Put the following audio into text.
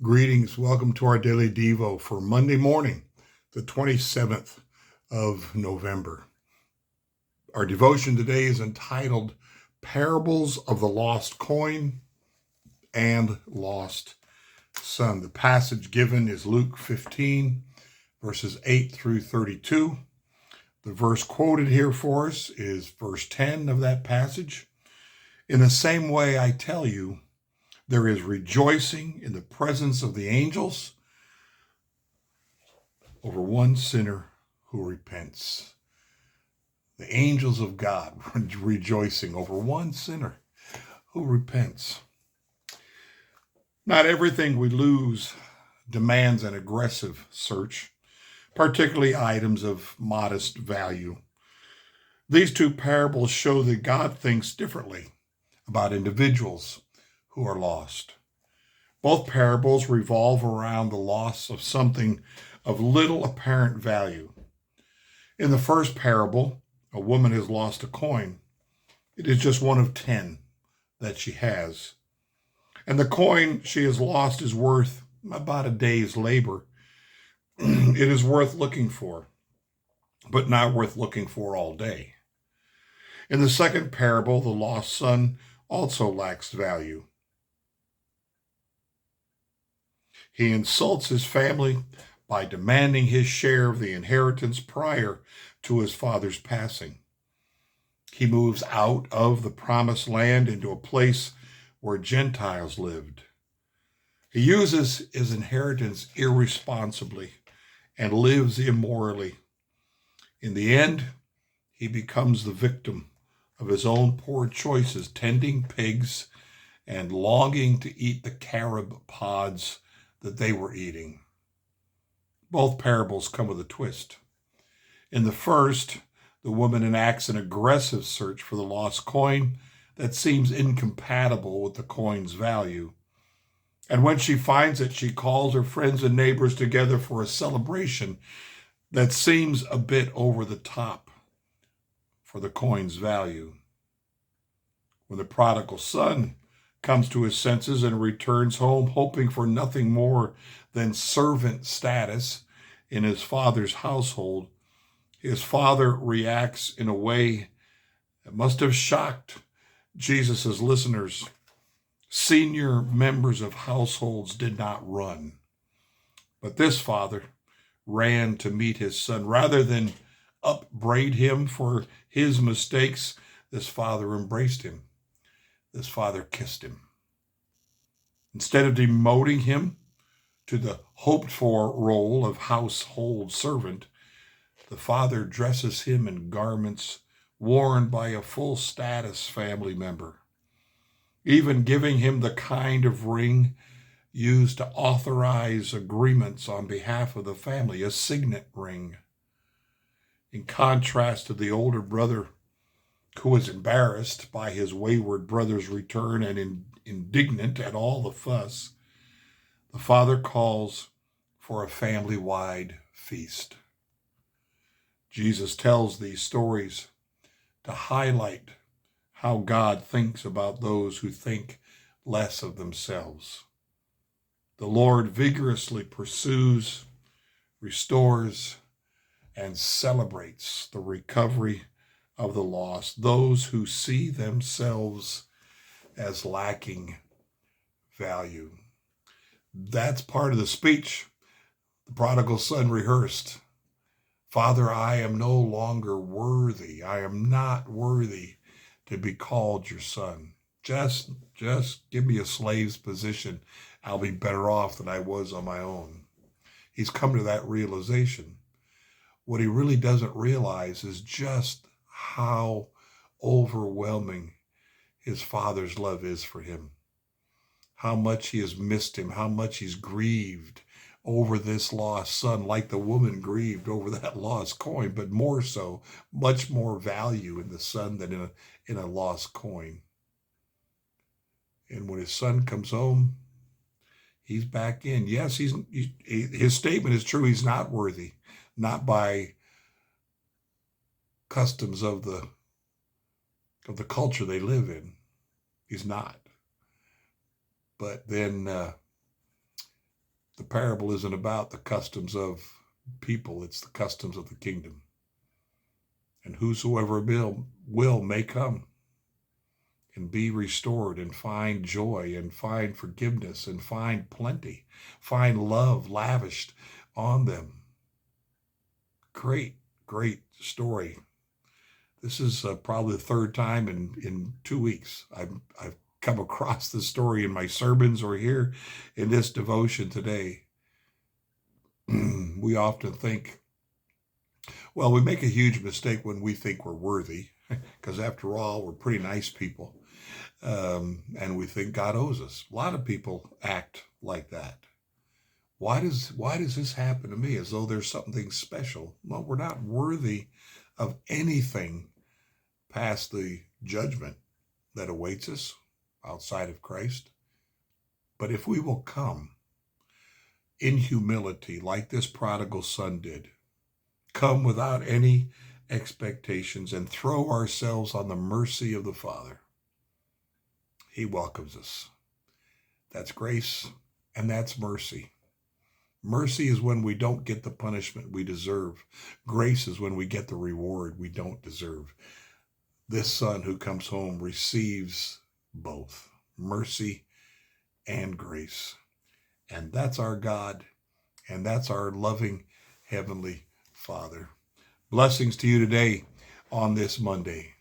Greetings. Welcome to our daily Devo for Monday morning, the 27th of November. Our devotion today is entitled Parables of the Lost Coin and Lost Son. The passage given is Luke 15, verses 8 through 32. The verse quoted here for us is verse 10 of that passage. In the same way, I tell you, there is rejoicing in the presence of the angels over one sinner who repents. The angels of God rejoicing over one sinner who repents. Not everything we lose demands an aggressive search, particularly items of modest value. These two parables show that God thinks differently about individuals who are lost. Both parables revolve around the loss of something of little apparent value. In the first parable, a woman has lost a coin. It is just one of 10 that she has. And the coin she has lost is worth about a day's labor. It is worth looking for, but not worth looking for all day. In the second parable, the lost son also lacks value. He insults his family by demanding his share of the inheritance prior to his father's passing. He moves out of the promised land into a place where Gentiles lived. He uses his inheritance irresponsibly and lives immorally. In the end, he becomes the victim of his own poor choices, tending pigs and longing to eat the carob pods that they were eating. Both parables come with a twist. In the first, the woman enacts an aggressive search for the lost coin that seems incompatible with the coin's value. And when she finds it, she calls her friends and neighbors together for a celebration that seems a bit over the top for the coin's value. When the prodigal son comes to his senses and returns home hoping for nothing more than servant status in his father's household, his father reacts in a way that must have shocked Jesus' listeners. Senior members of households did not run, but this father ran to meet his son. Rather than upbraid him for his mistakes, this father embraced him. This father kissed him. Instead of demoting him to the hoped-for role of household servant, the father dresses him in garments worn by a full-status family member, even giving him the kind of ring used to authorize agreements on behalf of the family, a signet ring. In contrast to the older brother, who was embarrassed by his wayward brother's return and indignant at all the fuss, the father calls for a family-wide feast. Jesus tells these stories to highlight how God thinks about those who think less of themselves. The Lord vigorously pursues, restores, and celebrates the recovery of the lost, those who see themselves as lacking value. That's part of the speech the prodigal son rehearsed. Father, I am no longer worthy. I am not worthy to be called your son. Just give me a slave's position. I'll be better off than I was on my own. He's come to that realization. What he really doesn't realize is just how overwhelming his father's love is for him, how much he has missed him, how much he's grieved over this lost son, like the woman grieved over that lost coin, but more so, much more value in the son than in a lost coin. And when his son comes home, he's back in. Yes, his statement is true. He's not worthy, not by customs of the culture they live in. He's not. But then The parable isn't about the customs of people, it's the customs of the kingdom. And whosoever will may come and be restored and find joy and find forgiveness and find plenty, find love lavished on them. Great, great story. This is probably the third time in 2 weeks I've come across this story in my sermons or here in this devotion today. We often think, well, we make a huge mistake when we think we're worthy, because after all, we're pretty nice people. And we think God owes us. A lot of people act like that. Why does this happen to me? As though there's something special. Well, we're not worthy of anything past the judgment that awaits us outside of Christ. But if we will come in humility, like this prodigal son did, come without any expectations and throw ourselves on the mercy of the Father, he welcomes us. That's grace and that's mercy. Mercy is when we don't get the punishment we deserve. Grace is when we get the reward we don't deserve. This son who comes home receives both mercy and grace. And that's our God, and that's our loving Heavenly Father. Blessings to you today on this Monday.